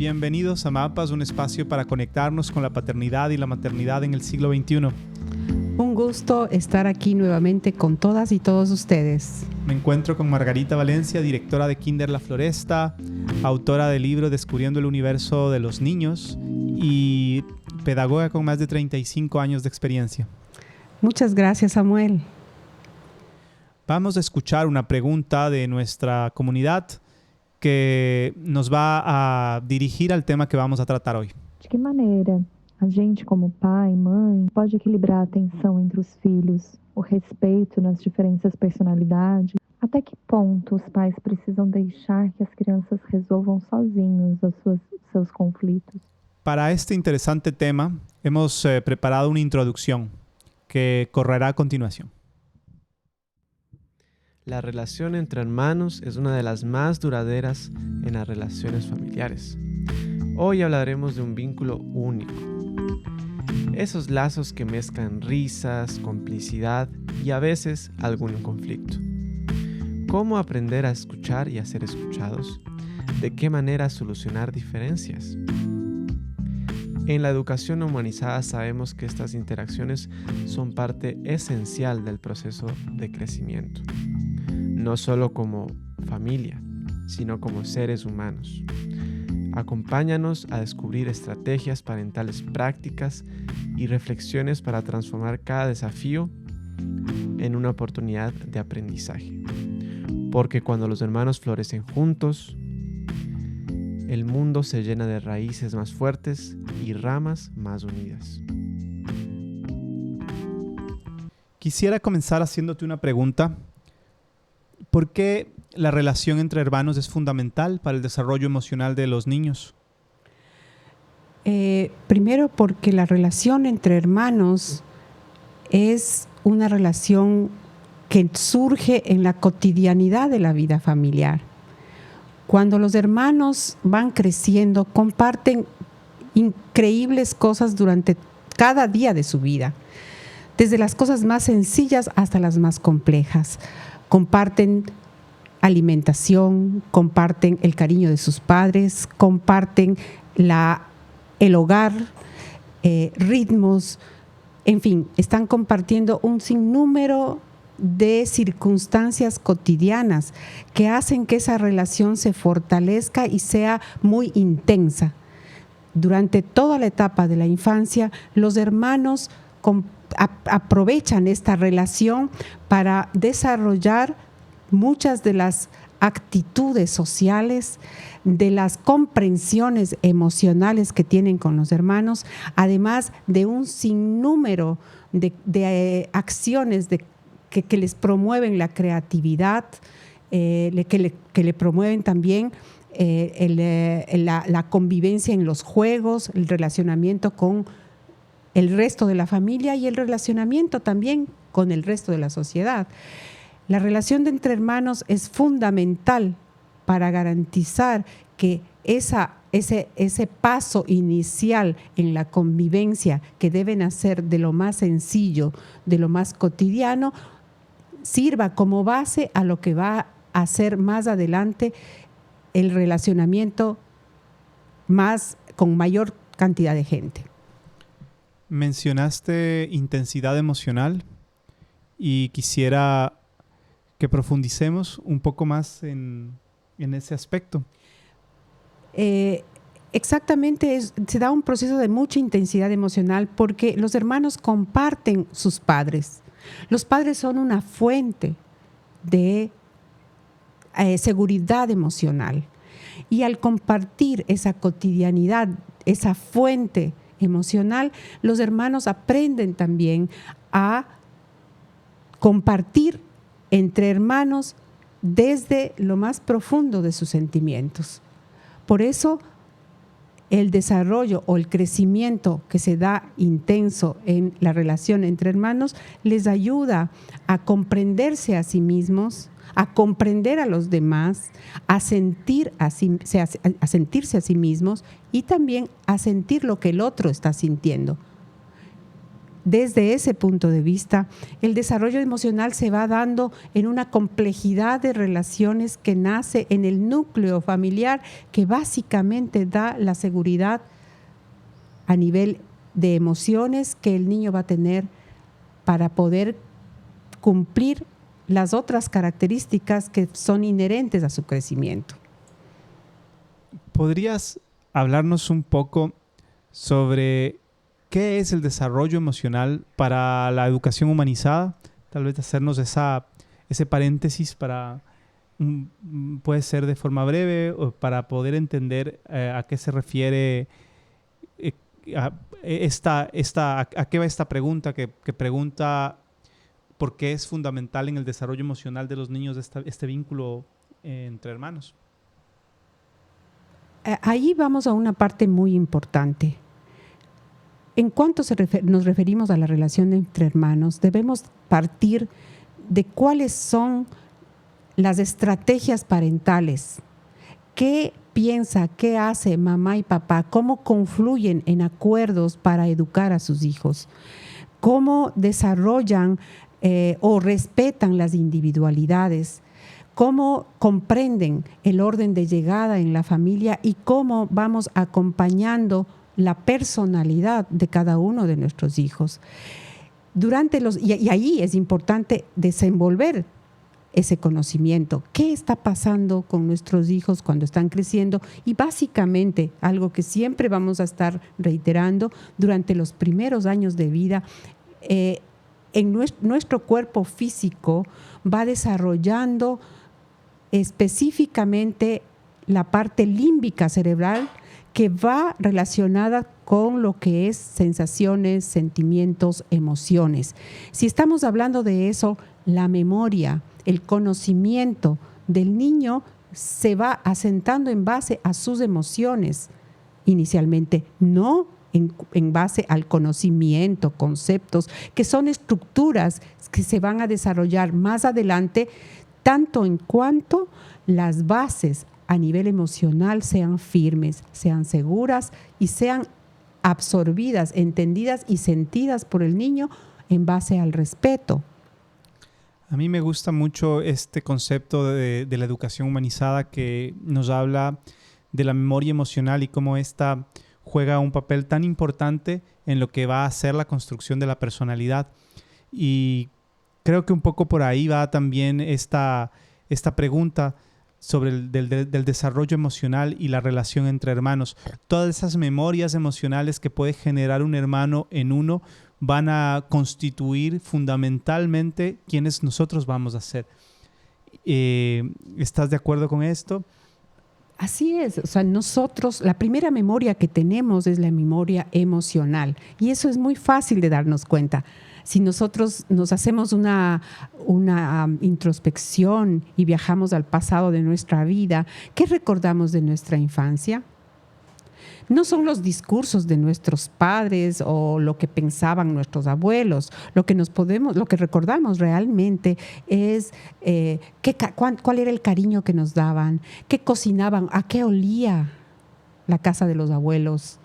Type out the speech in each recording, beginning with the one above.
Bienvenidos a Mapas, un espacio para conectarnos con la paternidad y la maternidad en el siglo XXI. Un gusto estar aquí nuevamente con todas y todos ustedes. Me encuentro con Margarita Valencia, directora de Kinder La Floresta, autora del libro Descubriendo el Universo de los Niños y pedagoga con más de 35 años de experiencia. Muchas gracias, Samuel. Vamos a escuchar una pregunta de nuestra comunidad que nos va a dirigir al tema que vamos a tratar hoy. De que maneira a gente, como pai, mãe, pode equilibrar a atenção entre os filhos, o respeito nas diferentes personalidades? Até que ponto os pais precisam deixar que as crianças resolvam sozinhos seus conflitos? Para este interesante tema, hemos preparado una introducción que correrá a continuación. La relación entre hermanos es una de las más duraderas en las relaciones familiares. Hoy hablaremos de un vínculo único. Esos lazos que mezclan risas, complicidad y a veces algún conflicto. ¿Cómo aprender a escuchar y a ser escuchados? ¿De qué manera solucionar diferencias? En la educación humanizada sabemos que estas interacciones son parte esencial del proceso de crecimiento. No solo como familia, sino como seres humanos. Acompáñanos a descubrir estrategias parentales prácticas y reflexiones para transformar cada desafío en una oportunidad de aprendizaje. Porque cuando los hermanos florecen juntos, el mundo se llena de raíces más fuertes y ramas más unidas. Quisiera comenzar haciéndote una pregunta. ¿Por qué la relación entre hermanos es fundamental para el desarrollo emocional de los niños? Primero porque la relación entre hermanos es una relación que surge en la cotidianidad de la vida familiar. Cuando los hermanos van creciendo, comparten increíbles cosas durante cada día de su vida, desde las cosas más sencillas hasta las más complejas. Comparten alimentación, comparten el cariño de sus padres, comparten el hogar, ritmos, en fin, están compartiendo un sinnúmero de circunstancias cotidianas que hacen que esa relación se fortalezca y sea muy intensa. Durante toda la etapa de la infancia, los hermanos aprovechan esta relación para desarrollar muchas de las actitudes sociales, de las comprensiones emocionales que tienen con los hermanos, además de un sinnúmero de acciones que les promueven la creatividad, que le promueven también la convivencia en los juegos, el relacionamiento con el resto de la familia y el relacionamiento también con el resto de la sociedad. La relación entre hermanos es fundamental para garantizar que ese paso inicial en la convivencia que deben hacer de lo más sencillo, de lo más cotidiano, sirva como base a lo que va a hacer más adelante el relacionamiento con mayor cantidad de gente. Mencionaste intensidad emocional y quisiera que profundicemos un poco más en ese aspecto. Exactamente, se da un proceso de mucha intensidad emocional porque los hermanos comparten sus padres. Los padres son una fuente de seguridad emocional y al compartir esa cotidianidad, esa fuente emocional, los hermanos aprenden también a compartir entre hermanos desde lo más profundo de sus sentimientos. Por eso, el desarrollo o el crecimiento que se da intenso en la relación entre hermanos les ayuda a comprenderse a sí mismos, a comprender a los demás, a sentirse a sí mismos y también a sentir lo que el otro está sintiendo. desde ese punto de vista, el desarrollo emocional se va dando en una complejidad de relaciones que nace en el núcleo familiar, que básicamente da la seguridad a nivel de emociones que el niño va a tener para poder cumplir las otras características que son inherentes a su crecimiento. ¿Podrías hablarnos un poco sobre qué es el desarrollo emocional para la educación humanizada? Tal vez hacernos ese paréntesis puede ser de forma breve, o para poder entender a qué se refiere a qué va esta pregunta que pregunta por qué es fundamental en el desarrollo emocional de los niños este vínculo entre hermanos. Ahí vamos a una parte muy importante. En cuanto nos referimos a la relación entre hermanos, debemos partir de cuáles son las estrategias parentales. ¿Qué piensa, qué hace mamá y papá? ¿Cómo confluyen en acuerdos para educar a sus hijos? ¿Cómo desarrollan o respetan las individualidades? ¿Cómo comprenden el orden de llegada en la familia y cómo vamos acompañando la personalidad de cada uno de nuestros hijos? Y ahí es importante desenvolver ese conocimiento. ¿Qué está pasando con nuestros hijos cuando están creciendo? Y básicamente, algo que siempre vamos a estar reiterando, durante los primeros años de vida, en nuestro cuerpo físico va desarrollando específicamente la parte límbica cerebral, que va relacionada con lo que es sensaciones, sentimientos, emociones. Si estamos hablando de eso, la memoria, el conocimiento del niño se va asentando en base a sus emociones inicialmente, no en base al conocimiento, conceptos, que son estructuras que se van a desarrollar más adelante, tanto en cuanto las bases a nivel emocional sean firmes, sean seguras y sean absorbidas, entendidas y sentidas por el niño en base al respeto. A mí me gusta mucho este concepto de la educación humanizada, que nos habla de la memoria emocional y cómo esta juega un papel tan importante en lo que va a ser la construcción de la personalidad. Y creo que un poco por ahí va también esta pregunta sobre del desarrollo emocional y la relación entre hermanos. Todas esas memorias emocionales que puede generar un hermano en uno van a constituir fundamentalmente quienes nosotros vamos a ser. ¿Estás de acuerdo con esto? Así es, o sea, nosotros, la primera memoria que tenemos es la memoria emocional, y eso es muy fácil de darnos cuenta. Si nosotros nos hacemos una introspección y viajamos al pasado de nuestra vida, ¿qué recordamos de nuestra infancia? No son los discursos de nuestros padres o lo que pensaban nuestros abuelos. Lo que recordamos realmente es cuál era el cariño que nos daban, qué cocinaban, a qué olía la casa de los abuelos,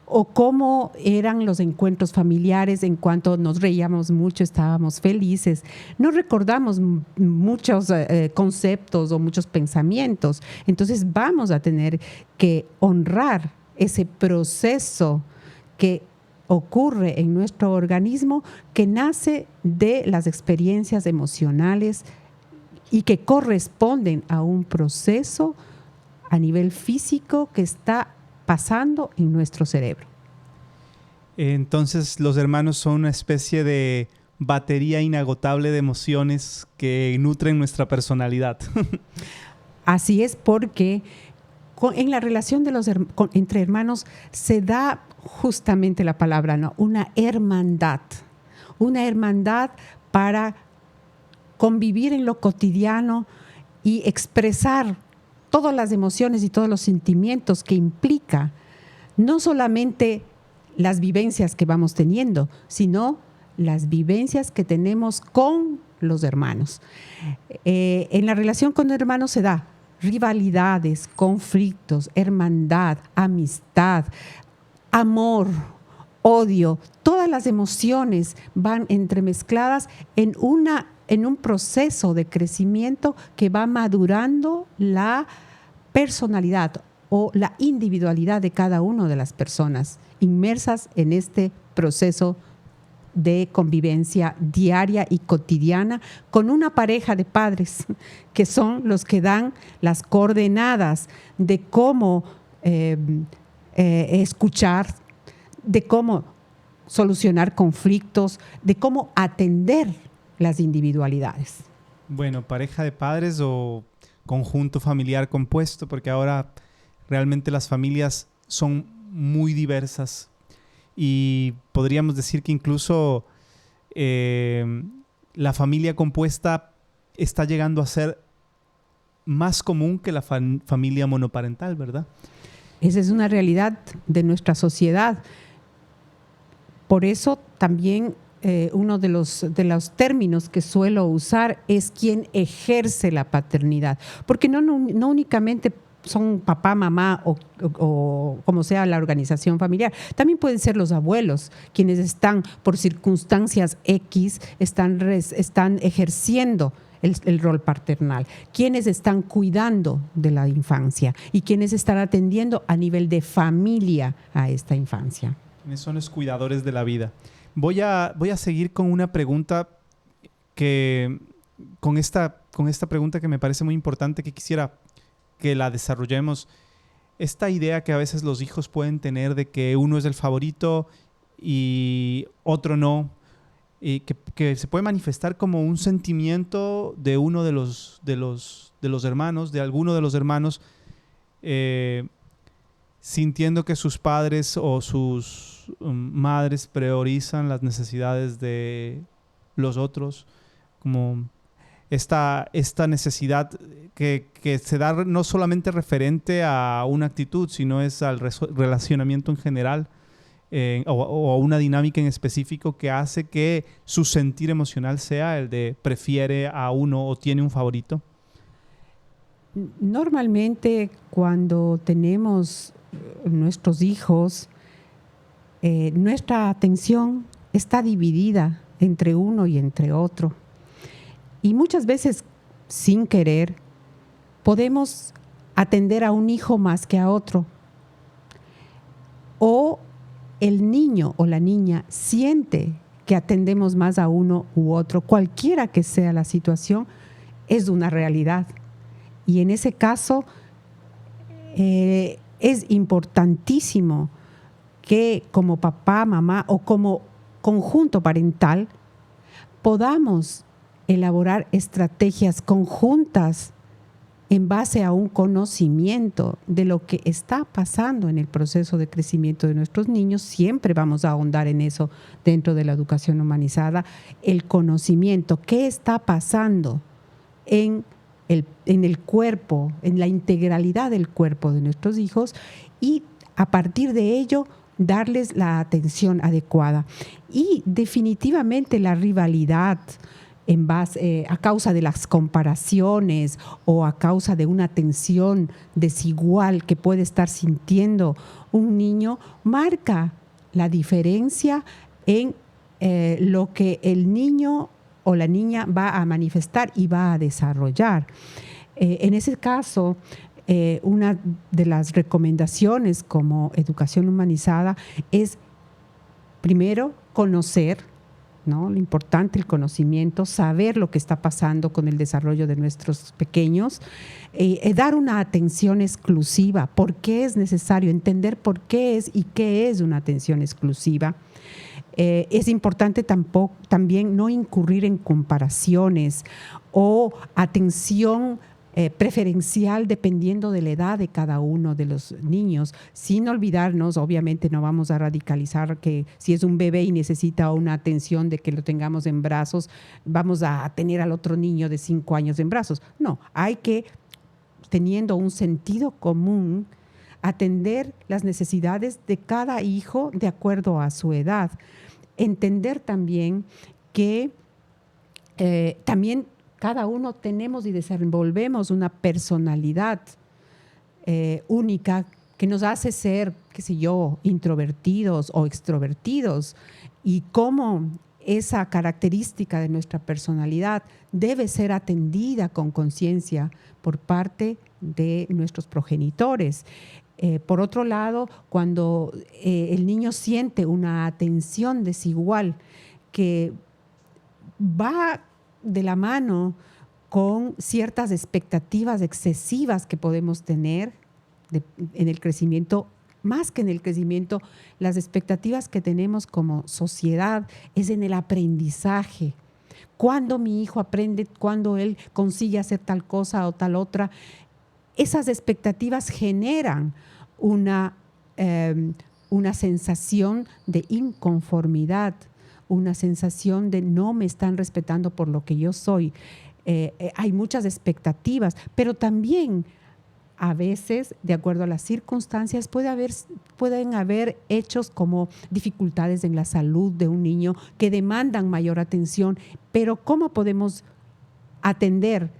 o cómo eran los encuentros familiares en cuanto nos reíamos mucho, estábamos felices. No recordamos muchos conceptos o muchos pensamientos. Entonces vamos a tener que honrar ese proceso que ocurre en nuestro organismo, que nace de las experiencias emocionales y que corresponden a un proceso a nivel físico que está pasando en nuestro cerebro. Entonces los hermanos son una especie de batería inagotable de emociones que nutren nuestra personalidad. Así es, porque en la relación entre hermanos se da justamente la palabra, ¿no? Una hermandad para convivir en lo cotidiano y expresar todas las emociones y todos los sentimientos que implica no solamente las vivencias que vamos teniendo, sino las vivencias que tenemos con los hermanos. En la relación con hermanos se da rivalidades, conflictos, hermandad, amistad, amor, odio, todas las emociones van entremezcladas en un proceso de crecimiento que va madurando la personalidad o la individualidad de cada una de las personas inmersas en este proceso de convivencia diaria y cotidiana con una pareja de padres que son los que dan las coordenadas de cómo escuchar, de cómo solucionar conflictos, de cómo atender las individualidades. Bueno, pareja de padres o conjunto familiar compuesto, porque ahora realmente las familias son muy diversas y podríamos decir que incluso la familia compuesta está llegando a ser más común que la familia monoparental, ¿verdad? Esa es una realidad de nuestra sociedad. Por eso también uno de los términos que suelo usar es quien ejerce la paternidad, porque no únicamente son papá, mamá o como sea la organización familiar. También pueden ser los abuelos, quienes están por circunstancias X, están ejerciendo el rol paternal, quienes están cuidando de la infancia y quienes están atendiendo a nivel de familia a esta infancia. ¿Quiénes son los cuidadores de la vida? Voy a seguir con una pregunta con esta pregunta que me parece muy importante, que quisiera que la desarrollemos. Esta idea que a veces los hijos pueden tener de que uno es el favorito y otro no, y que se puede manifestar como un sentimiento de uno de los hermanos, de alguno de los hermanos, sintiendo que sus padres o sus madres priorizan las necesidades de los otros, como esta necesidad que se da no solamente referente a una actitud, sino es al relacionamiento en general, o a una dinámica en específico que hace que su sentir emocional sea el de prefiere a uno o tiene un favorito. Normalmente cuando tenemos nuestros hijos, nuestra atención está dividida entre uno y entre otro. Y muchas veces, sin querer, podemos atender a un hijo más que a otro. O el niño o la niña siente que atendemos más a uno u otro, cualquiera que sea la situación, es una realidad. Y en ese caso, es importantísimo que como papá, mamá o como conjunto parental podamos elaborar estrategias conjuntas en base a un conocimiento de lo que está pasando en el proceso de crecimiento de nuestros niños. Siempre vamos a ahondar en eso dentro de la educación humanizada, el conocimiento, qué está pasando en el cuerpo, en la integralidad del cuerpo de nuestros hijos, y a partir de ello darles la atención adecuada. Y definitivamente la rivalidad a causa de las comparaciones o a causa de una tensión desigual que puede estar sintiendo un niño, marca la diferencia en lo que el niño o la niña va a manifestar y va a desarrollar. En ese caso, una de las recomendaciones como educación humanizada es, primero, conocer, ¿no? Lo importante, el conocimiento, saber lo que está pasando con el desarrollo de nuestros pequeños, dar una atención exclusiva, por qué es necesario entender por qué es y qué es una atención exclusiva. Es importante también no incurrir en comparaciones o atención preferencial dependiendo de la edad de cada uno de los niños, sin olvidarnos, obviamente no vamos a radicalizar que si es un bebé y necesita una atención de que lo tengamos en brazos, vamos a tener al otro niño de 5 años en brazos. No, hay que, teniendo un sentido común, atender las necesidades de cada hijo de acuerdo a su edad. Entender también que también cada uno tenemos y desenvolvemos una personalidad única que nos hace ser, qué sé yo, introvertidos o extrovertidos, y cómo esa característica de nuestra personalidad debe ser atendida con conciencia por parte de nuestros progenitores. Por otro lado, cuando el niño siente una atención desigual que va de la mano con ciertas expectativas excesivas que podemos tener en el crecimiento, más que en el crecimiento, las expectativas que tenemos como sociedad es en el aprendizaje. Cuando mi hijo aprende, cuando él consigue hacer tal cosa o tal otra, esas expectativas generan una sensación de inconformidad, una sensación de no me están respetando por lo que yo soy. Hay muchas expectativas, pero también a veces, de acuerdo a las circunstancias, pueden haber hechos como dificultades en la salud de un niño que demandan mayor atención, pero ¿cómo podemos atender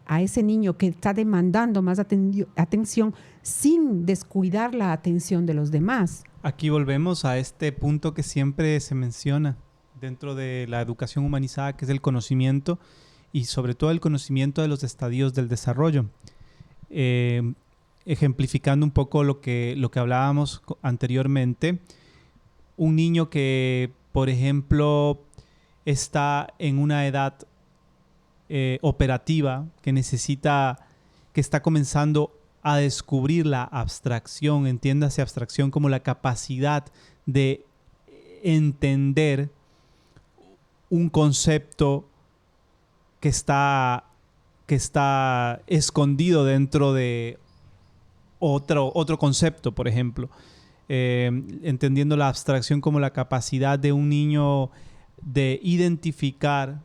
a ese niño que está demandando más atención sin descuidar la atención de los demás? Aquí volvemos a este punto que siempre se menciona dentro de la educación humanizada, que es el conocimiento y sobre todo el conocimiento de los estadios del desarrollo. Ejemplificando un poco lo que hablábamos anteriormente, un niño que, por ejemplo, está en una edad operativa, que está comenzando a descubrir la abstracción, entiéndase abstracción como la capacidad de entender un concepto que está escondido dentro de otro concepto, por ejemplo. Entendiendo la abstracción como la capacidad de un niño de identificar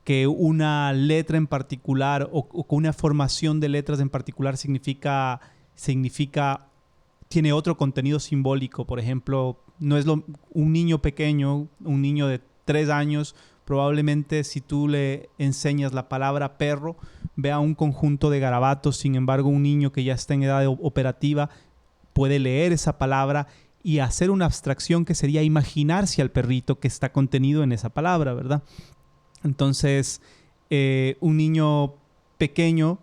que una letra en particular o una formación de letras en particular tiene otro contenido simbólico. Por ejemplo, no es un niño pequeño, un niño de 3 años, probablemente si tú le enseñas la palabra perro, vea un conjunto de garabatos. Sin embargo, un niño que ya está en edad operativa puede leer esa palabra y hacer una abstracción que sería imaginarse al perrito que está contenido en esa palabra, ¿verdad? Entonces, un niño pequeño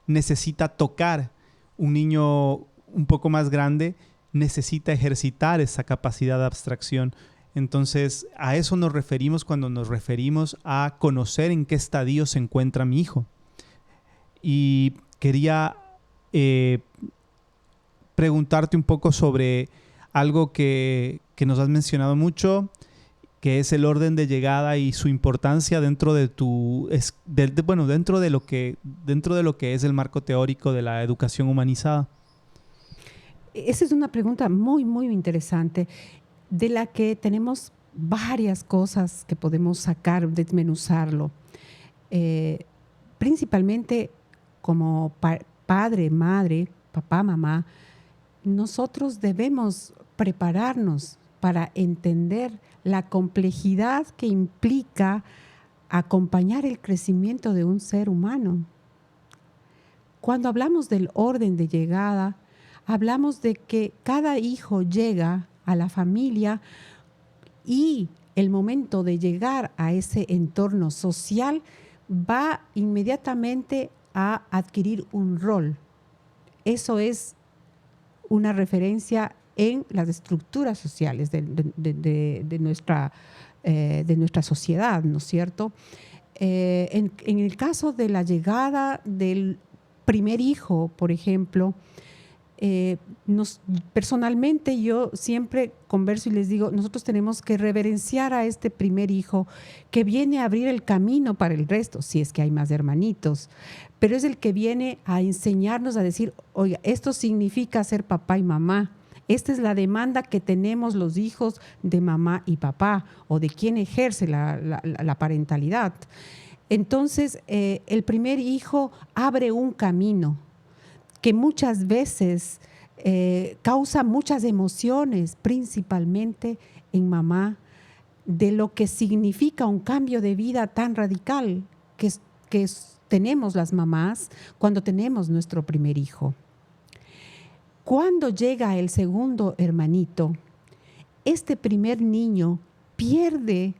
necesita tocar. Un niño un poco más grande necesita ejercitar esa capacidad de abstracción. Entonces, a eso nos referimos cuando nos referimos a conocer en qué estadio se encuentra mi hijo. Y quería preguntarte un poco sobre algo que nos has mencionado mucho, que es el orden de llegada y su importancia dentro de dentro de lo que es el marco teórico de la educación humanizada. Esa es una pregunta muy, muy interesante, de la que tenemos varias cosas que podemos sacar, desmenuzarlo. Principalmente como padre, madre, papá, mamá, nosotros debemos prepararnos para entender la complejidad que implica acompañar el crecimiento de un ser humano. Cuando hablamos del orden de llegada, hablamos de que cada hijo llega a la familia y el momento de llegar a ese entorno social va inmediatamente a adquirir un rol. Eso es una referencia en las estructuras sociales de nuestra sociedad, ¿no es cierto? En el caso de la llegada del primer hijo, por ejemplo, personalmente yo siempre converso y les digo, nosotros tenemos que reverenciar a este primer hijo que viene a abrir el camino para el resto, si es que hay más hermanitos, pero es el que viene a enseñarnos a decir, oiga, esto significa ser papá y mamá. Esta es la demanda que tenemos los hijos de mamá y papá, o de quien ejerce la parentalidad. Entonces, el primer hijo abre un camino que muchas veces causa muchas emociones, principalmente en mamá, de lo que significa un cambio de vida tan radical que tenemos las mamás cuando tenemos nuestro primer hijo. Cuando llega el segundo hermanito, este primer niño pierde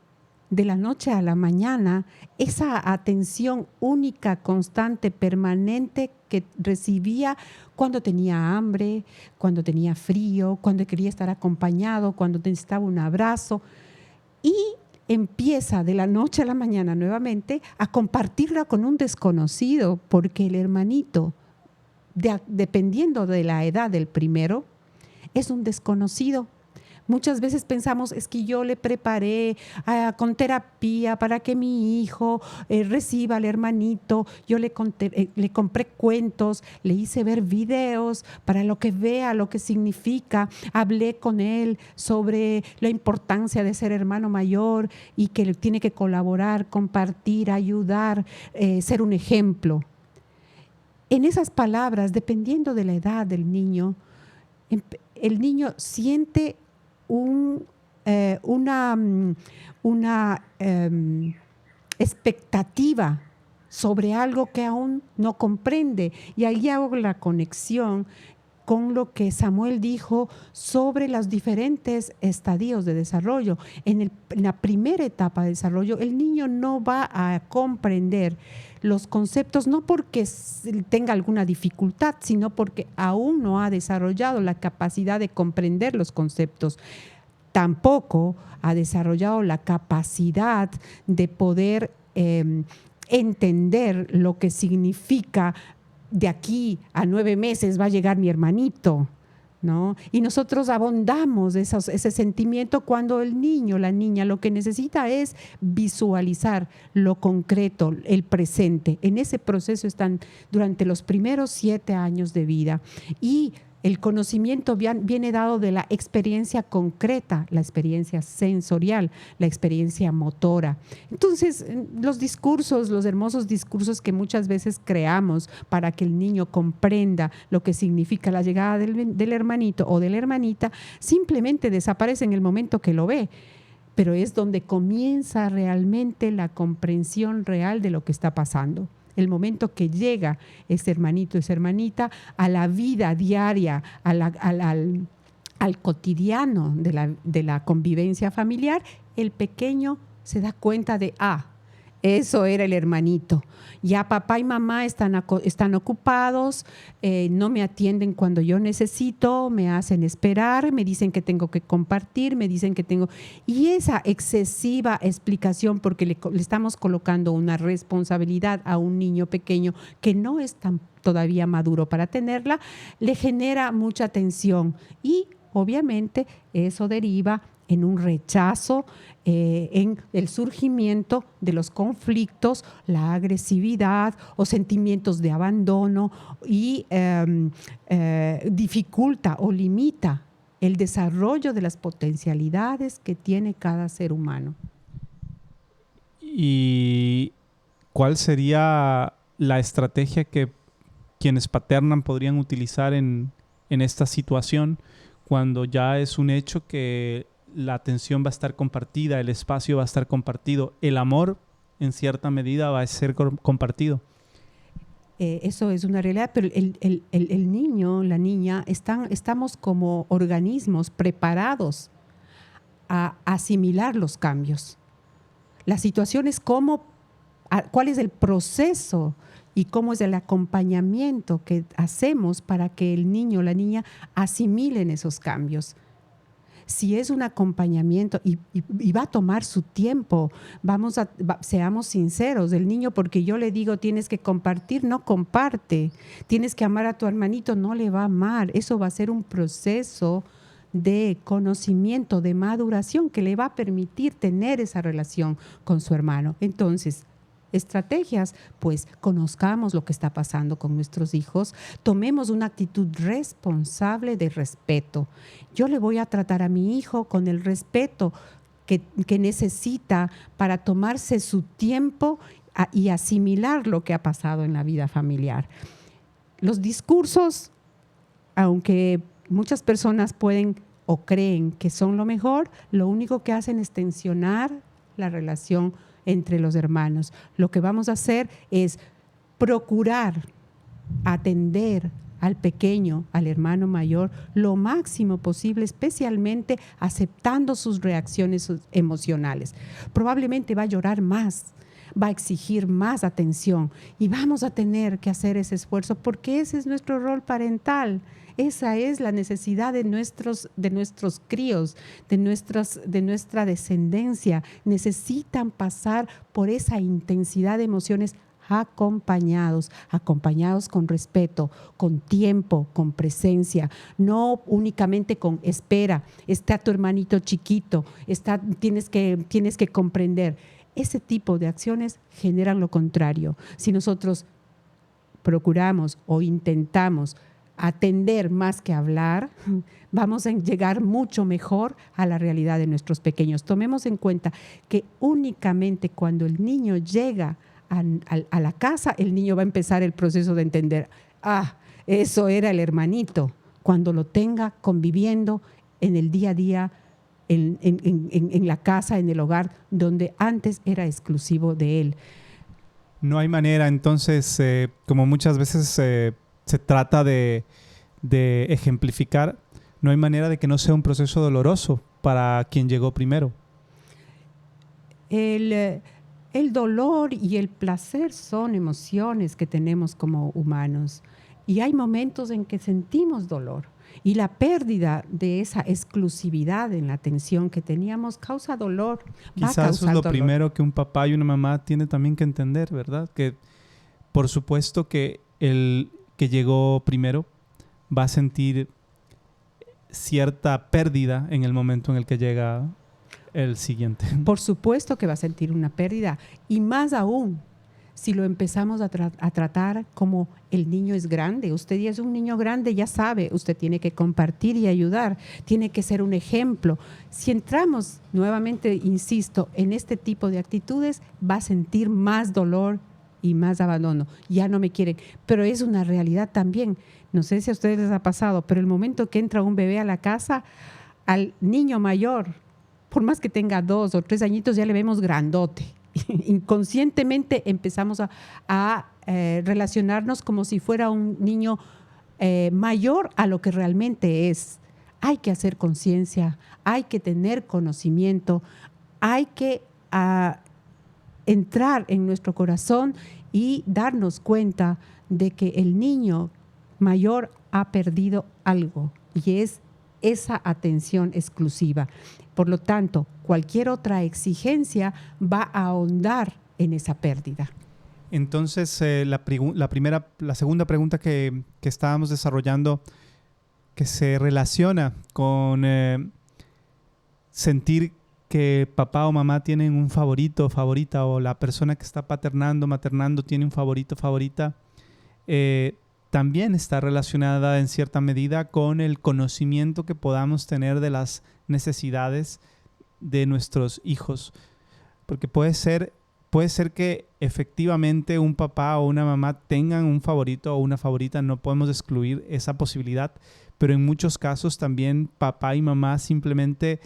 de la noche a la mañana esa atención única, constante, permanente que recibía cuando tenía hambre, cuando tenía frío, cuando quería estar acompañado, cuando necesitaba un abrazo. Y empieza de la noche a la mañana nuevamente a compartirla con un desconocido, porque el hermanito, dependiendo de la edad del primero, es un desconocido. Muchas veces pensamos, es que yo le preparé con terapia para que mi hijo reciba al hermanito, yo le compré cuentos, le hice ver videos para lo que vea, lo que significa, hablé con él sobre la importancia de ser hermano mayor y que tiene que colaborar, compartir, ayudar, ser un ejemplo. En esas palabras, dependiendo de la edad del niño, el niño siente una expectativa sobre algo que aún no comprende. Y ahí hago la conexión con lo que Samuel dijo sobre los diferentes estadios de desarrollo. En la primera etapa de desarrollo, el niño no va a comprender los conceptos, no porque tenga alguna dificultad, sino porque aún no ha desarrollado la capacidad de comprender los conceptos. Tampoco ha desarrollado la capacidad de poder entender lo que significa de aquí a 9 meses va a llegar mi hermanito, ¿no? Y nosotros abondamos ese sentimiento cuando el niño, la niña, lo que necesita es visualizar lo concreto, el presente. En ese proceso están durante los primeros 7 años de vida. Y el conocimiento viene dado de la experiencia concreta, la experiencia sensorial, la experiencia motora. Entonces, los discursos, los hermosos discursos que muchas veces creamos para que el niño comprenda lo que significa la llegada del hermanito o de la hermanita, simplemente desaparece en el momento que lo ve. Pero es donde comienza realmente la comprensión real de lo que está pasando. El momento que llega ese hermanito, esa hermanita, a la vida diaria, al cotidiano de la convivencia familiar, el pequeño se da cuenta de, eso era el hermanito. Ya papá y mamá están ocupados, no me atienden cuando yo necesito, me hacen esperar, me dicen que tengo que compartir, me dicen que tengo... Y esa excesiva explicación, porque le estamos colocando una responsabilidad a un niño pequeño que no es todavía maduro para tenerla, le genera mucha tensión y obviamente eso deriva en un rechazo, en el surgimiento de los conflictos, la agresividad o sentimientos de abandono y dificulta o limita el desarrollo de las potencialidades que tiene cada ser humano. ¿Y cuál sería la estrategia que quienes paternan podrían utilizar en esta situación cuando ya es un hecho que la atención va a estar compartida, el espacio va a estar compartido, el amor en cierta medida va a ser compartido? Eso es una realidad, pero el niño, la niña, estamos como organismos preparados a asimilar los cambios. La situación es cuál es el proceso y cómo es el acompañamiento que hacemos para que el niño o la niña asimilen esos cambios. Si es un acompañamiento y va a tomar su tiempo, seamos sinceros, el niño, porque yo le digo tienes que compartir, no comparte, tienes que amar a tu hermanito, no le va a amar. Eso va a ser un proceso de conocimiento, de maduración que le va a permitir tener esa relación con su hermano. Entonces, estrategias, pues conozcamos lo que está pasando con nuestros hijos, tomemos una actitud responsable de respeto. Yo le voy a tratar a mi hijo con el respeto que necesita para tomarse su tiempo y asimilar lo que ha pasado en la vida familiar. Los discursos, aunque muchas personas pueden o creen que son lo mejor, lo único que hacen es tensionar la relación entre los hermanos. Lo que vamos a hacer es procurar atender al pequeño, al hermano mayor, lo máximo posible, especialmente aceptando sus reacciones emocionales. Probablemente va a llorar más, va a exigir más atención y vamos a tener que hacer ese esfuerzo porque ese es nuestro rol parental. Esa es la necesidad de nuestros críos, de nuestra descendencia. Necesitan pasar por esa intensidad de emociones acompañados con respeto, con tiempo, con presencia, no únicamente con espera, está tu hermanito chiquito, tienes que comprender. Ese tipo de acciones generan lo contrario. Si nosotros procuramos o intentamos atender más que hablar, vamos a llegar mucho mejor a la realidad de nuestros pequeños. Tomemos en cuenta que únicamente cuando el niño llega a la casa, el niño va a empezar el proceso de entender, eso era el hermanito, cuando lo tenga conviviendo en el día a día, en la casa, en el hogar, donde antes era exclusivo de él. No hay manera, entonces, como muchas veces se trata de ejemplificar, no hay manera de que no sea un proceso doloroso para quien llegó primero. El dolor y el placer son emociones que tenemos como humanos y hay momentos en que sentimos dolor y la pérdida de esa exclusividad en la atención que teníamos causa dolor. Quizás eso es lo primero que un papá y una mamá tienen también que entender, ¿verdad? Que por supuesto que el que llegó primero va a sentir cierta pérdida en el momento en el que llega el siguiente. Por supuesto que va a sentir una pérdida y más aún si lo empezamos a tratar como el niño es grande. Usted ya es un niño grande, ya sabe, usted tiene que compartir y ayudar, tiene que ser un ejemplo. Si entramos nuevamente, insisto, en este tipo de actitudes, va a sentir más dolor y más abandono. Ya no me quieren, pero es una realidad también. No sé si a ustedes les ha pasado, pero el momento que entra un bebé a la casa, al niño mayor, por más que tenga 2 o 3 añitos, ya le vemos grandote. Inconscientemente empezamos a relacionarnos como si fuera un niño mayor a lo que realmente es. Hay que hacer conciencia, hay que tener conocimiento, hay que entrar en nuestro corazón y darnos cuenta de que el niño mayor ha perdido algo y es esa atención exclusiva. Por lo tanto, cualquier otra exigencia va a ahondar en esa pérdida. Entonces, la segunda pregunta que estábamos desarrollando, que se relaciona con sentir que papá o mamá tienen un favorito o favorita, o la persona que está maternando tiene un favorito o favorita, también está relacionada en cierta medida con el conocimiento que podamos tener de las necesidades de nuestros hijos. Porque puede ser que efectivamente un papá o una mamá tengan un favorito o una favorita, no podemos excluir esa posibilidad, pero en muchos casos también papá y mamá simplemente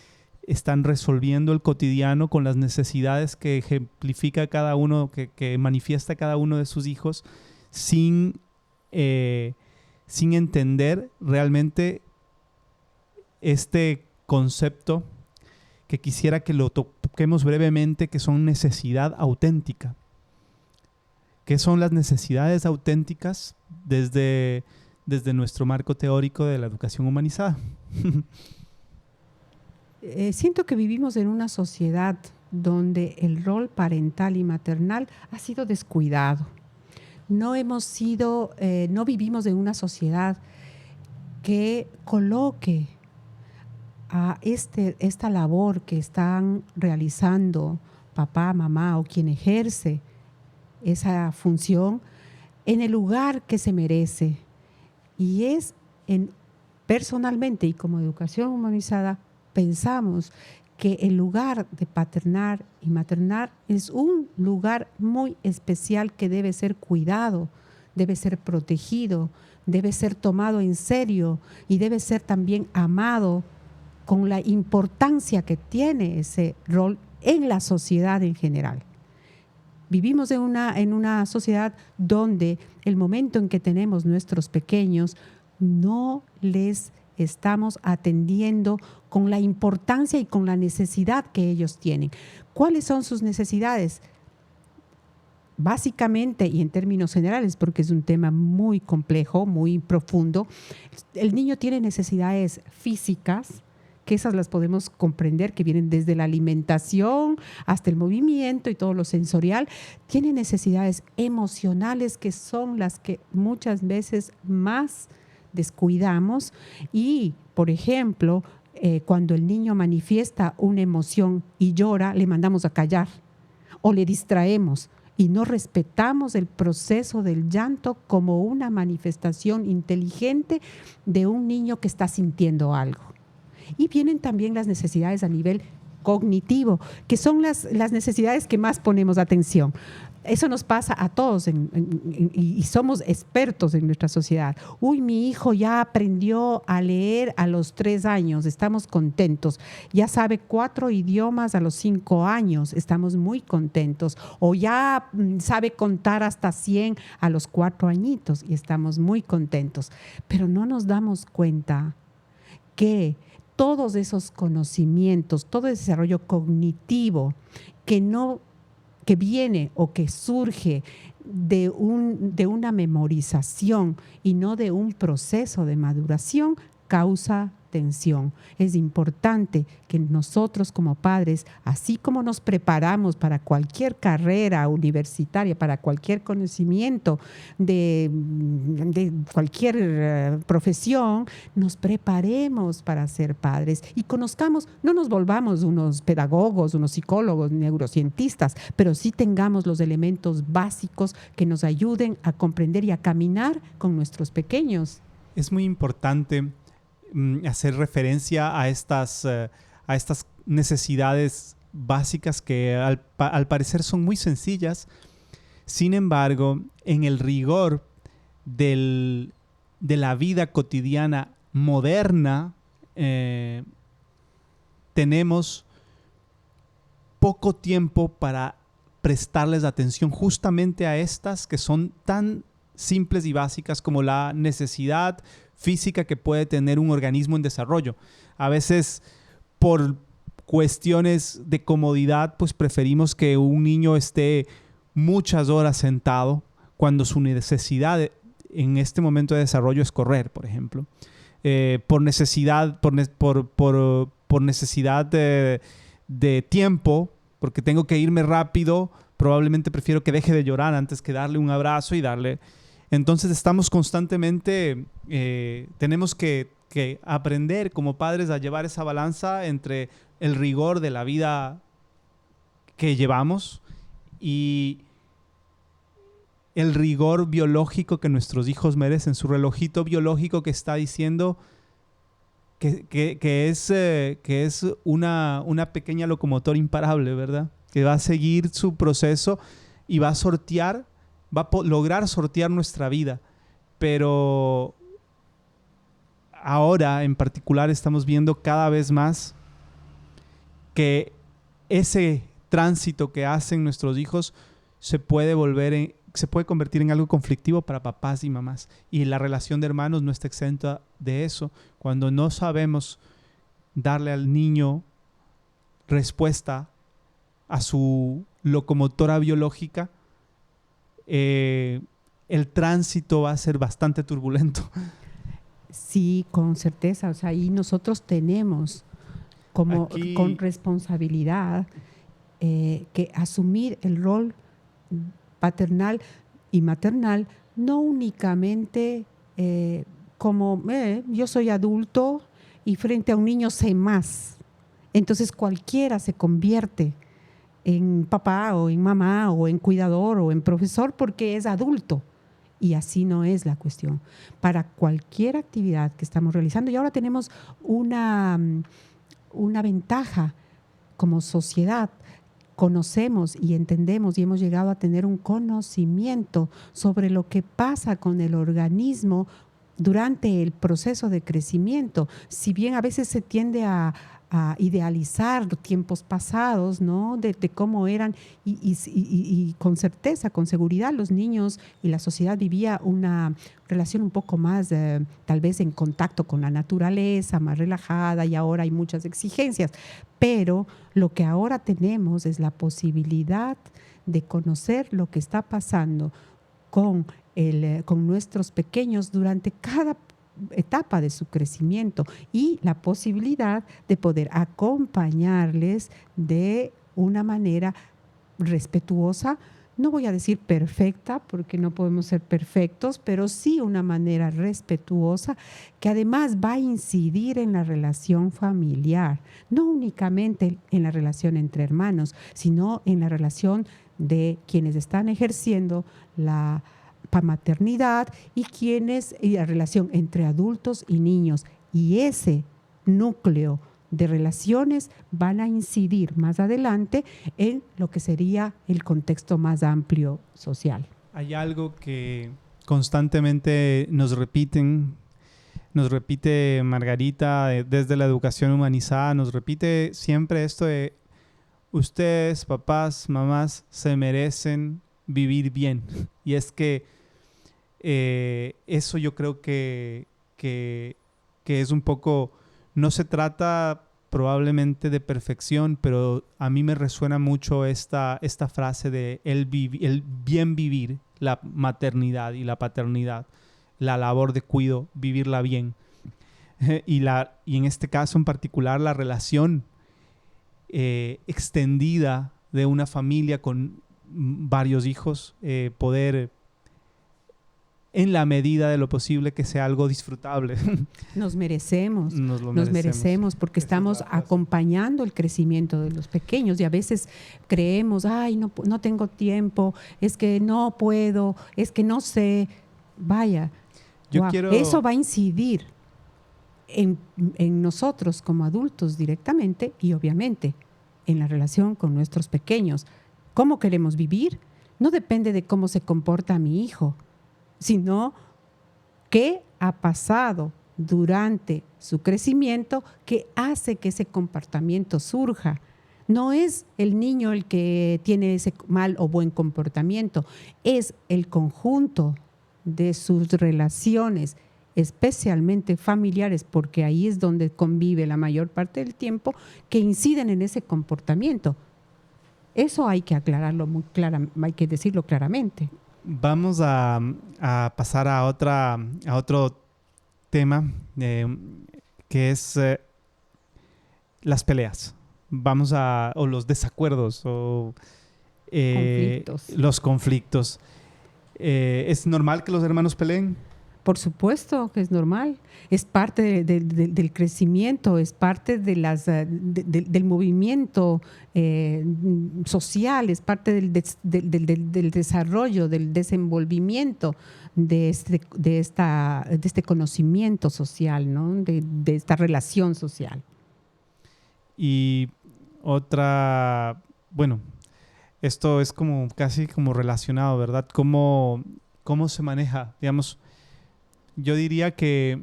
están resolviendo el cotidiano con las necesidades que ejemplifica cada uno, que manifiesta cada uno de sus hijos, sin entender realmente este concepto que quisiera que lo toquemos brevemente, que son necesidad auténtica. ¿Qué son las necesidades auténticas desde nuestro marco teórico de la educación humanizada? Siento que vivimos en una sociedad donde el rol parental y maternal ha sido descuidado. No vivimos en una sociedad que coloque a esta labor que están realizando papá, mamá o quien ejerce esa función en el lugar que se merece. Y personalmente y como educación humanizada pensamos que el lugar de paternar y maternar es un lugar muy especial que debe ser cuidado, debe ser protegido, debe ser tomado en serio y debe ser también amado con la importancia que tiene ese rol en la sociedad en general. Vivimos en una sociedad donde el momento en que tenemos nuestros pequeños no les estamos atendiendo con la importancia y con la necesidad que ellos tienen. ¿Cuáles son sus necesidades? Básicamente, y en términos generales, porque es un tema muy complejo, muy profundo, el niño tiene necesidades físicas, que esas las podemos comprender, que vienen desde la alimentación hasta el movimiento y todo lo sensorial. Tiene necesidades emocionales, que son las que muchas veces más descuidamos. Y, por ejemplo, cuando el niño manifiesta una emoción y llora, le mandamos a callar o le distraemos y no respetamos el proceso del llanto como una manifestación inteligente de un niño que está sintiendo algo. Y vienen también las necesidades a nivel cognitivo, que son las necesidades que más ponemos atención. Eso nos pasa a todos y somos expertos en nuestra sociedad. Uy, mi hijo ya aprendió a leer a los 3 años, estamos contentos. Ya sabe 4 idiomas a los 5 años, estamos muy contentos. O ya sabe contar hasta 100 a los 4 añitos y estamos muy contentos. Pero no nos damos cuenta que todos esos conocimientos, todo ese desarrollo cognitivo que viene o que surge de una memorización y no de un proceso de maduración, causa tensión. Es importante que nosotros como padres, así como nos preparamos para cualquier carrera universitaria, para cualquier conocimiento de cualquier profesión, nos preparemos para ser padres y conozcamos, no nos volvamos unos pedagogos, unos psicólogos, neurocientistas, pero sí tengamos los elementos básicos que nos ayuden a comprender y a caminar con nuestros pequeños. Es muy importante hacer referencia a estas necesidades básicas que al parecer son muy sencillas. Sin embargo, en el rigor de la vida cotidiana moderna, tenemos poco tiempo para prestarles atención justamente a estas que son tan simples y básicas como la necesidad física que puede tener un organismo en desarrollo. A veces, por cuestiones de comodidad, pues preferimos que un niño esté muchas horas sentado cuando su necesidad en este momento de desarrollo es correr, por ejemplo. Por necesidad de tiempo, porque tengo que irme rápido, probablemente prefiero que deje de llorar antes que darle un abrazo y darle. Entonces estamos constantemente, tenemos que aprender como padres a llevar esa balanza entre el rigor de la vida que llevamos y el rigor biológico que nuestros hijos merecen, su relojito biológico que está diciendo que es una pequeña locomotora imparable, ¿verdad? Que va a seguir su proceso y va a lograr sortear nuestra vida. Pero ahora en particular estamos viendo cada vez más que ese tránsito que hacen nuestros hijos se puede convertir en algo conflictivo para papás y mamás. Y la relación de hermanos no está exenta de eso. Cuando no sabemos darle al niño respuesta a su locomotora biológica, el tránsito va a ser bastante turbulento. Sí, con certeza. O sea, y nosotros tenemos con responsabilidad que asumir el rol paternal y maternal, no únicamente como yo soy adulto y frente a un niño sé más. Entonces cualquiera se convierte en papá o en mamá o en cuidador o en profesor porque es adulto. Y así no es la cuestión. Para cualquier actividad que estamos realizando, y ahora tenemos una ventaja como sociedad, conocemos y entendemos y hemos llegado a tener un conocimiento sobre lo que pasa con el organismo durante el proceso de crecimiento, si bien a veces se tiende a idealizar tiempos pasados, ¿no? De cómo eran y con certeza, con seguridad, los niños y la sociedad vivía una relación un poco más, tal vez en contacto con la naturaleza, más relajada, y ahora hay muchas exigencias. Pero lo que ahora tenemos es la posibilidad de conocer lo que está pasando con nuestros pequeños durante cada etapa de su crecimiento y la posibilidad de poder acompañarles de una manera respetuosa, no voy a decir perfecta porque no podemos ser perfectos, pero sí una manera respetuosa que además va a incidir en la relación familiar, no únicamente en la relación entre hermanos, sino en la relación de quienes están ejerciendo la maternidad y la relación entre adultos y niños. Y ese núcleo de relaciones van a incidir más adelante en lo que sería el contexto más amplio social. Hay algo que constantemente nos repite Margarita desde la educación humanizada, nos repite siempre esto de ustedes, papás, mamás, se merecen vivir bien. Y es que eso yo creo que es un poco, no se trata probablemente de perfección, pero a mí me resuena mucho esta frase de el bien vivir, la maternidad y la paternidad, la labor de cuidado, vivirla bien. Y en este caso en particular la relación extendida de una familia con varios hijos, poder en la medida de lo posible que sea algo disfrutable. Nos merecemos porque estamos acompañando el crecimiento de los pequeños y a veces creemos, ay, no tengo tiempo, es que no puedo, es que no sé. Vaya, eso va a incidir en nosotros como adultos directamente y obviamente en la relación con nuestros pequeños. ¿Cómo queremos vivir? No depende de cómo se comporta mi hijo, sino qué ha pasado durante su crecimiento que hace que ese comportamiento surja. No es el niño el que tiene ese mal o buen comportamiento, es el conjunto de sus relaciones, especialmente familiares, porque ahí es donde convive la mayor parte del tiempo, que inciden en ese comportamiento. Eso hay que aclararlo muy claramente, hay que decirlo claramente. Vamos a pasar a otro tema que es las peleas. O los desacuerdos o los conflictos. ¿Es normal que los hermanos peleen? Por supuesto que es normal. Es parte del crecimiento, es parte del movimiento social, es parte del desarrollo, del desenvolvimiento de este conocimiento social, ¿no? de esta relación social. Y otra, bueno, esto es como casi como relacionado, ¿verdad? ¿Cómo se maneja? Digamos, yo diría que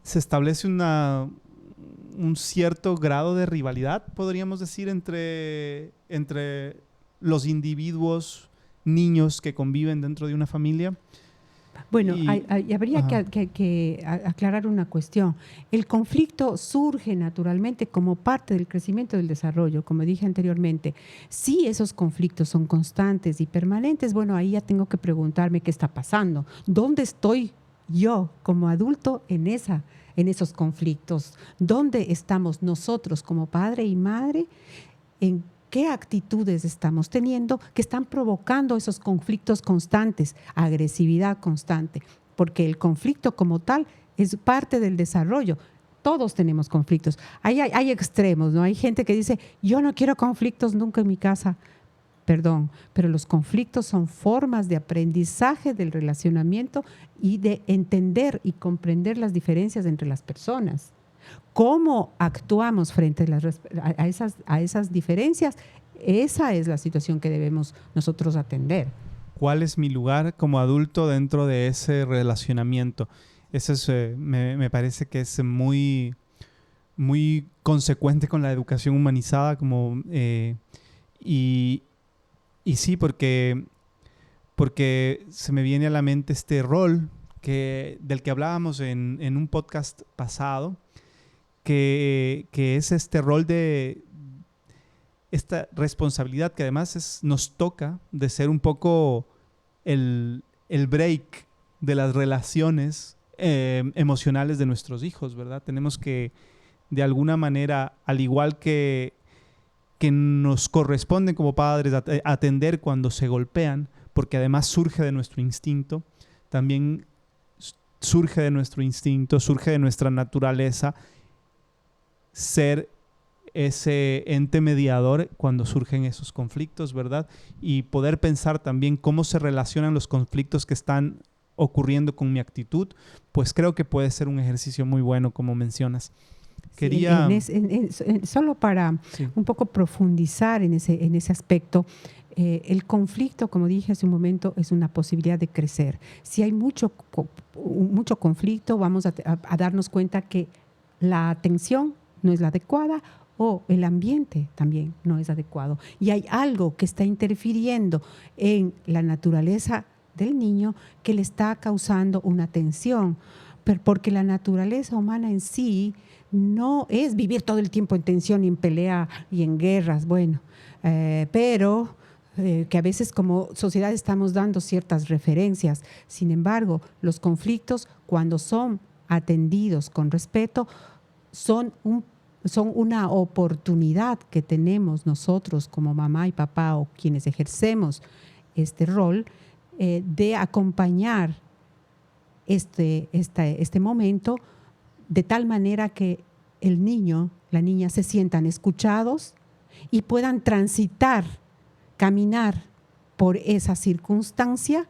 se establece un cierto grado de rivalidad, podríamos decir, entre los individuos, niños que conviven dentro de una familia. Bueno, habría que aclarar una cuestión. El conflicto surge naturalmente como parte del crecimiento y del desarrollo, como dije anteriormente. Si esos conflictos son constantes y permanentes, bueno, ahí ya tengo que preguntarme qué está pasando. ¿Dónde estoy yo como adulto en esos conflictos? ¿Dónde estamos nosotros como padre y madre? ¿En qué actitudes estamos teniendo que están provocando esos conflictos constantes, agresividad constante? Porque el conflicto como tal es parte del desarrollo. Todos tenemos conflictos. Hay extremos, ¿no? Hay gente que dice, yo no quiero conflictos nunca en mi casa. Perdón, pero los conflictos son formas de aprendizaje del relacionamiento y de entender y comprender las diferencias entre las personas. ¿Cómo actuamos frente a esas diferencias? Esa es la situación que debemos nosotros atender. ¿Cuál es mi lugar como adulto dentro de ese relacionamiento? Eso es, me parece que es muy, muy consecuente con la educación humanizada, y sí, porque se me viene a la mente este rol del que hablábamos en un podcast pasado, que es este rol de esta responsabilidad que además nos toca de ser un poco el break de las relaciones emocionales de nuestros hijos, ¿verdad? Tenemos que, de alguna manera, al igual que nos corresponde como padres atender cuando se golpean, porque además surge de nuestro instinto, también surge de nuestro instinto, surge de nuestra naturaleza ser ese ente mediador cuando surgen esos conflictos, ¿verdad? Y poder pensar también cómo se relacionan los conflictos que están ocurriendo con mi actitud, pues creo que puede ser un ejercicio muy bueno, como mencionas. Quería... Solo para un poco profundizar en ese aspecto, el conflicto, como dije hace un momento, es una posibilidad de crecer. Si hay mucho conflicto, vamos a darnos cuenta que la atención no es la adecuada o el ambiente también no es adecuado. Y hay algo que está interfiriendo en la naturaleza del niño que le está causando una tensión, porque la naturaleza humana en sí no es vivir todo el tiempo en tensión y en pelea y en guerras, pero que a veces como sociedad estamos dando ciertas referencias. Sin embargo, los conflictos, cuando son atendidos con respeto, son una oportunidad que tenemos nosotros como mamá y papá o quienes ejercemos este rol de acompañar este momento de tal manera que el niño, la niña se sientan escuchados y puedan caminar por esa circunstancia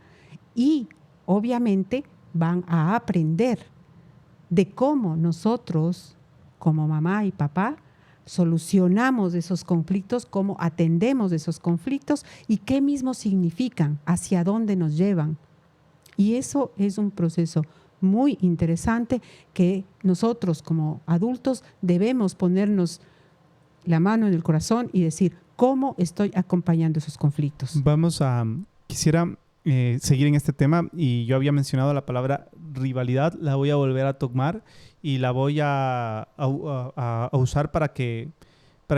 y obviamente van a aprender de cómo nosotros como mamá y papá solucionamos esos conflictos, cómo atendemos esos conflictos y qué mismo significan, hacia dónde nos llevan. Y eso es un proceso muy interesante que nosotros como adultos debemos ponernos la mano en el corazón y decir, ¿cómo estoy acompañando esos conflictos? Quisiera seguir en este tema, y yo había mencionado la palabra rivalidad, la voy a volver a tomar y la voy a usar para que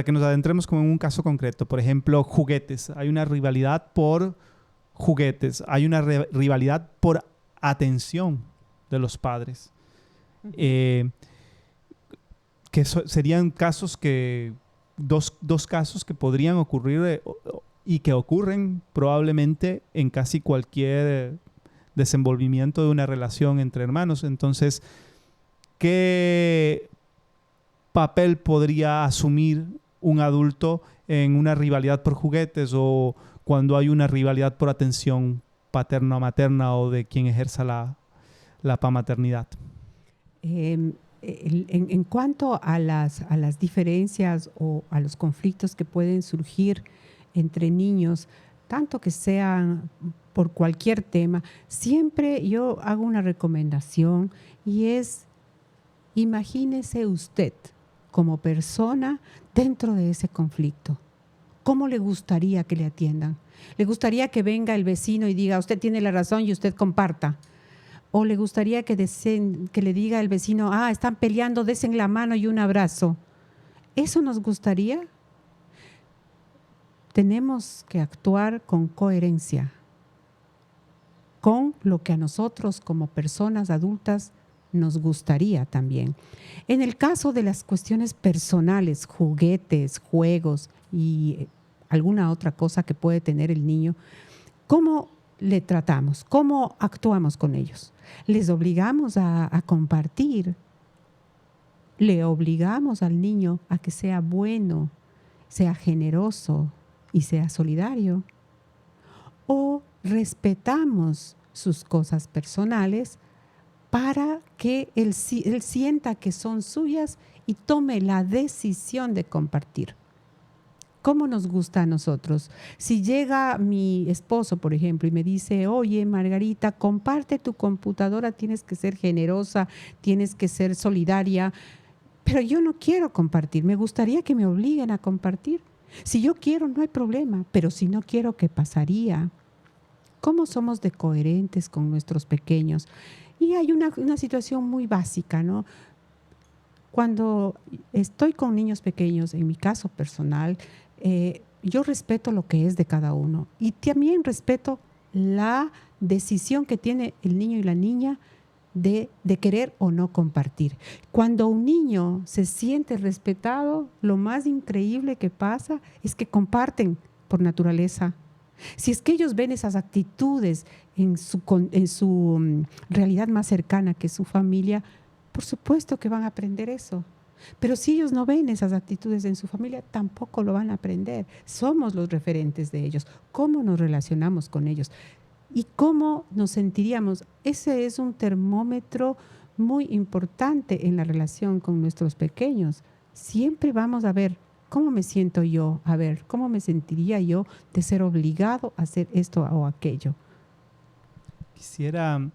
nos adentremos como en un caso concreto. Por ejemplo, juguetes. Hay una rivalidad por juguetes, hay una rivalidad por atención de los padres. Que serían casos dos casos que podrían ocurrir y que ocurren probablemente en casi cualquier desenvolvimiento de una relación entre hermanos. Entonces, ¿qué papel podría asumir un adulto en una rivalidad por juguetes o cuando hay una rivalidad por atención paterna o materna o de quien ejerza la pamaternidad? En cuanto a las diferencias o a los conflictos que pueden surgir entre niños, tanto que sean por cualquier tema, siempre yo hago una recomendación y es, imagínese usted como persona dentro de ese conflicto. ¿Cómo le gustaría que le atiendan? ¿Le gustaría que venga el vecino y diga, usted tiene la razón y usted comparta? ¿O le gustaría que le diga al vecino, están peleando, desen la mano y un abrazo? ¿Eso nos gustaría? Tenemos que actuar con coherencia, con lo que a nosotros como personas adultas nos gustaría también. En el caso de las cuestiones personales, juguetes, juegos y alguna otra cosa que puede tener el niño, ¿cómo le tratamos? ¿Cómo actuamos con ellos? ¿Les obligamos a compartir? ¿Le obligamos al niño a que sea bueno, sea generoso y sea solidario? ¿O respetamos sus cosas personales para que él sienta que son suyas y tome la decisión de compartir? ¿Cómo nos gusta a nosotros? Si llega mi esposo, por ejemplo, y me dice, oye, Margarita, comparte tu computadora, tienes que ser generosa, tienes que ser solidaria, pero yo no quiero compartir, me gustaría que me obliguen a compartir. Si yo quiero, no hay problema, pero si no quiero, ¿qué pasaría? ¿Cómo somos de coherentes con nuestros pequeños? Y hay una situación muy básica, ¿no? Cuando estoy con niños pequeños, en mi caso personal, yo respeto lo que es de cada uno y también respeto la decisión que tiene el niño y la niña de querer o no compartir. Cuando un niño se siente respetado, lo más increíble que pasa es que comparten por naturaleza. Si es que ellos ven esas actitudes en su realidad más cercana, que es su familia, por supuesto que van a aprender eso. Pero si ellos no ven esas actitudes en su familia, tampoco lo van a aprender. Somos los referentes de ellos. ¿Cómo nos relacionamos con ellos? ¿Y cómo nos sentiríamos? Ese es un termómetro muy importante en la relación con nuestros pequeños. Siempre vamos a ver cómo me siento yo, a ver cómo me sentiría yo de ser obligado a hacer esto o aquello. Quisiera,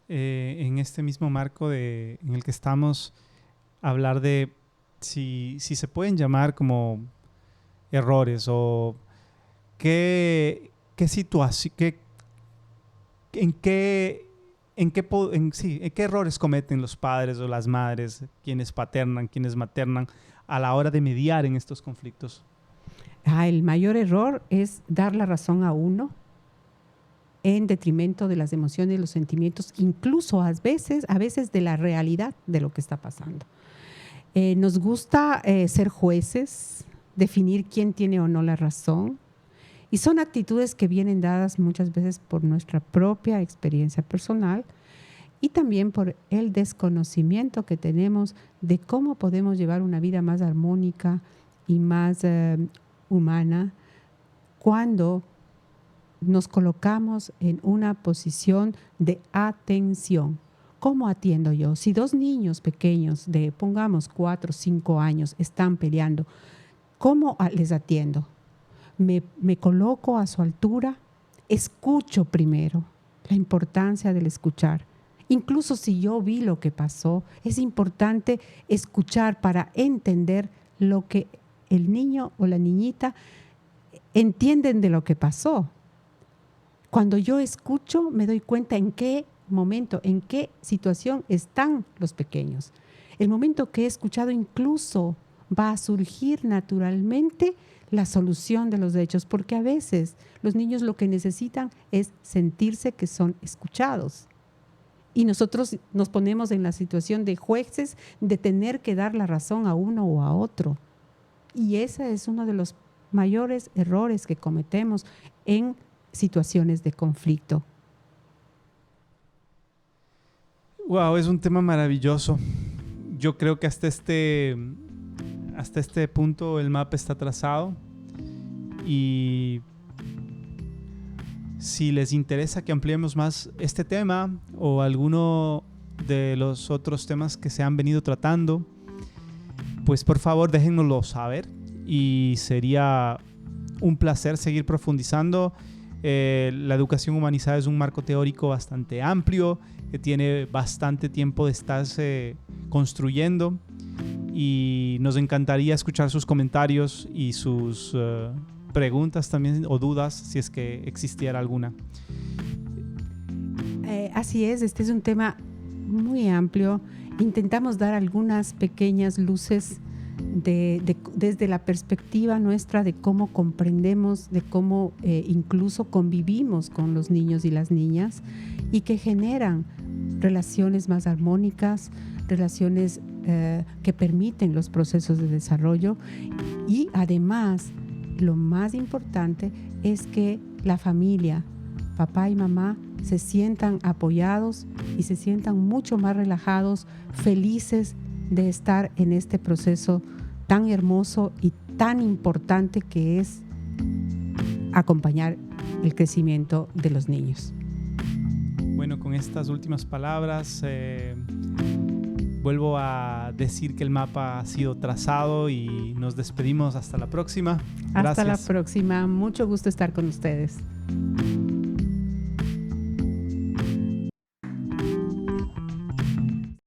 en este mismo marco en el que estamos, hablar de si se pueden llamar como errores o qué situación, en qué errores cometen los padres o las madres, quienes paternan, quienes maternan, a la hora de mediar en estos conflictos. El mayor error es dar la razón a uno en detrimento de las emociones, los sentimientos, incluso a veces de la realidad de lo que está pasando. Nos gusta ser jueces, definir quién tiene o no la razón, y son actitudes que vienen dadas muchas veces por nuestra propia experiencia personal y también por el desconocimiento que tenemos de cómo podemos llevar una vida más armónica y más humana cuando nos colocamos en una posición de atención. ¿Cómo atiendo yo? Si dos niños pequeños de, pongamos, 4 o 5 años están peleando, ¿cómo les atiendo? Me coloco a su altura, escucho primero, la importancia del escuchar. Incluso si yo vi lo que pasó, es importante escuchar para entender lo que el niño o la niñita entienden de lo que pasó. Cuando yo escucho, me doy cuenta en qué momento, en qué situación están los pequeños. El momento que he escuchado incluso va a surgir naturalmente la solución de los hechos, porque a veces los niños lo que necesitan es sentirse que son escuchados. Y nosotros nos ponemos en la situación de jueces de tener que dar la razón a uno o a otro. Y ese es uno de los mayores errores que cometemos en situaciones de conflicto. Wow, es un tema maravilloso. Yo creo que hasta este punto el mapa está trazado y si les interesa que ampliemos más este tema o alguno de los otros temas que se han venido tratando, pues por favor déjennoslo saber y sería un placer seguir profundizando. La educación humanizada es un marco teórico bastante amplio que tiene bastante tiempo de estarse construyendo y nos encantaría escuchar sus comentarios y sus preguntas también o dudas si es que existiera alguna. Así es, este es un tema muy amplio. Intentamos dar algunas pequeñas luces desde la perspectiva nuestra de cómo comprendemos, de cómo incluso convivimos con los niños y las niñas y que generan relaciones más armónicas, relaciones que permiten los procesos de desarrollo y además lo más importante es que la familia, papá y mamá, se sientan apoyados y se sientan mucho más relajados, felices de estar en este proceso tan hermoso y tan importante que es acompañar el crecimiento de los niños. Bueno, con estas últimas palabras vuelvo a decir que el mapa ha sido trazado y nos despedimos hasta la próxima. Hasta la Gracias. próxima. Mucho gusto estar con ustedes.